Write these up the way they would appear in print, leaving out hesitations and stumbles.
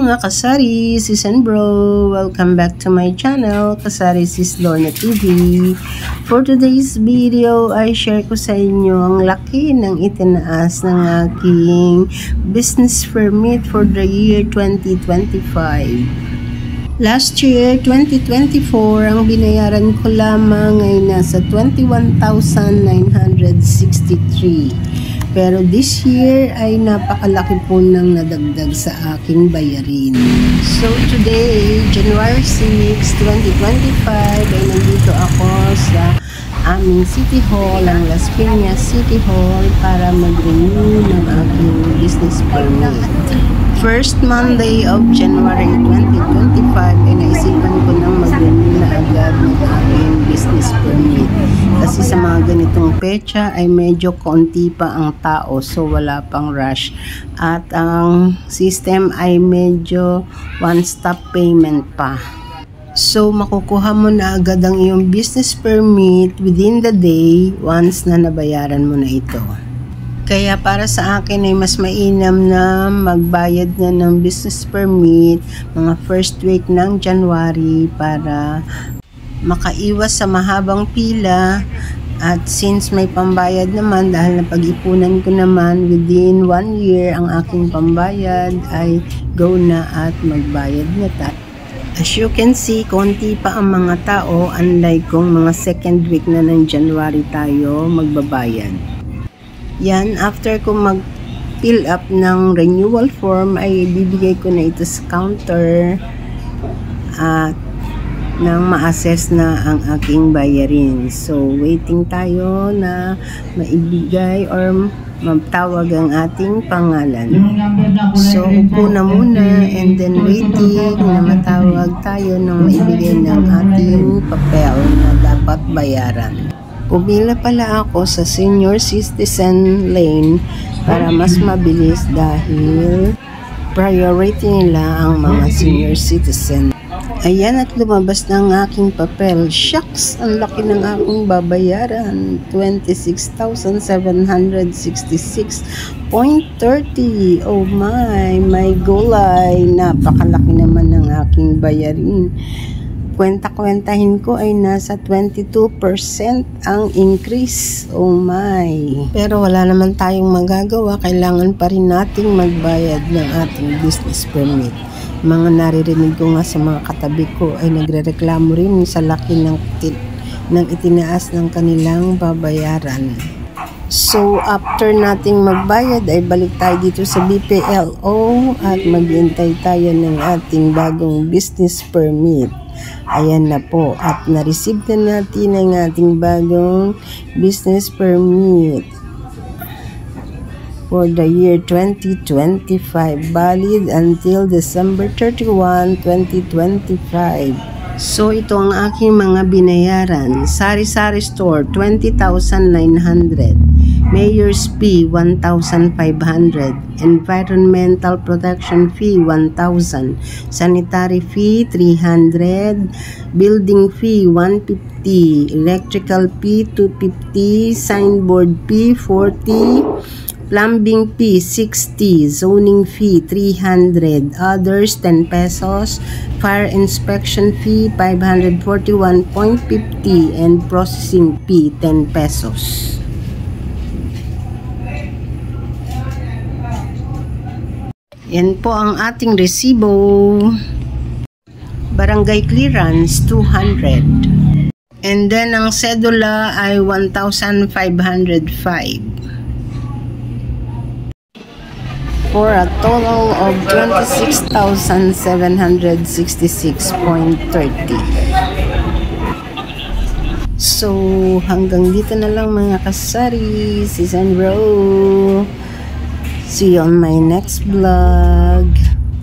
mga kasari, sis and bro! Welcome back to my channel, Kasari Sis Lorna TV. For today's video ay share ko sa inyo ang laki ng itinaas ng aking business permit for the year 2025. Last year, 2024, ang binayaran ko lamang ay nasa 21,963. Pero this year ay napakalaki po nang nadagdag sa aking bayarin. So today, January 6, 2025, ay nandito ako sa aming City Hall, ang Las Piñas City Hall, para mag-renew ng aking business permit. First Monday of January 2025 ay naisipan ko nang mag-renew na agad ng aking business permit. Kasi sa mga ganitong petsa ay medyo konti pa ang tao, so wala pang rush. At ang system ay medyo one-stop payment pa. So makukuha mo na agad ang iyong business permit within the day once na nabayaran mo na ito. Kaya para sa akin ay mas mainam na magbayad na ng business permit mga first week ng January para makaiwas sa mahabang pila. At since may pambayad naman, dahil napag-ipunan ko naman within 1 year ang aking pambayad, ay go na at magbayad na tayo. As you can see, konti pa ang mga tao, unlike kung mga second week na ng January tayo magbabayad. Yan, after ko mag-fill up ng renewal form, ay bibigay ko na ito sa counter at nang ma-assess na ang aking bayarin. So, waiting tayo na maibigay or magtawag ang ating pangalan. So, upo na muna and then waiting na matawag tayo nang maibigay ng ating papel na dapat bayaran. Pumila pala ako sa senior citizen lane para mas mabilis dahil priority nila ang mga senior citizen. Ayan, at lumabas na ang aking papel. Shucks! Ang laki ng aking babayaran. 26,766.30. Oh my gulay. Napakalaki naman ng aking bayarin. Kwenta-kwentahin ko ay nasa 22% ang increase. Oh my. Pero wala naman tayong magagawa. Kailangan pa rin nating magbayad ng ating business permit. Mga naririnig ko nga sa mga katabi ko ay nagrereklamo rin sa laki ng itinaas ng kanilang babayaran. So after nating magbayad ay balik tayo dito sa BPLO at maghintay tayo ng ating bagong business permit. Ayan na po, at na-receive na natin ang ating bagong business permit for the year 2025, valid until December 31, 2025. So ito ang aking mga binayaran. Sari-sari store, 20,900. Mayor's fee, 1,500. Environmental protection fee, 1,000. Sanitary fee, 300. Building fee, 150. Electrical fee, 250. Signboard fee, 40. Plumbing fee, 60. Zoning fee, 300. Others, 10 pesos. Fire inspection fee, 541.50. And processing fee, 10 pesos. Yan po ang ating resibo. Barangay clearance, 200. And then ang sedula ay 1,505. For a total of 26,766.30. So, hanggang dito na lang mga kasari, sis and bro. See you on my next vlog.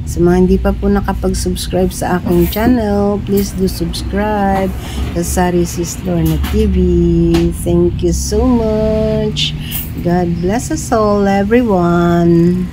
Sa mga hindi pa po nakapag-subscribe sa aking channel, please do subscribe. Kasari Sis Lorna TV. Thank you so much. God bless us all, everyone.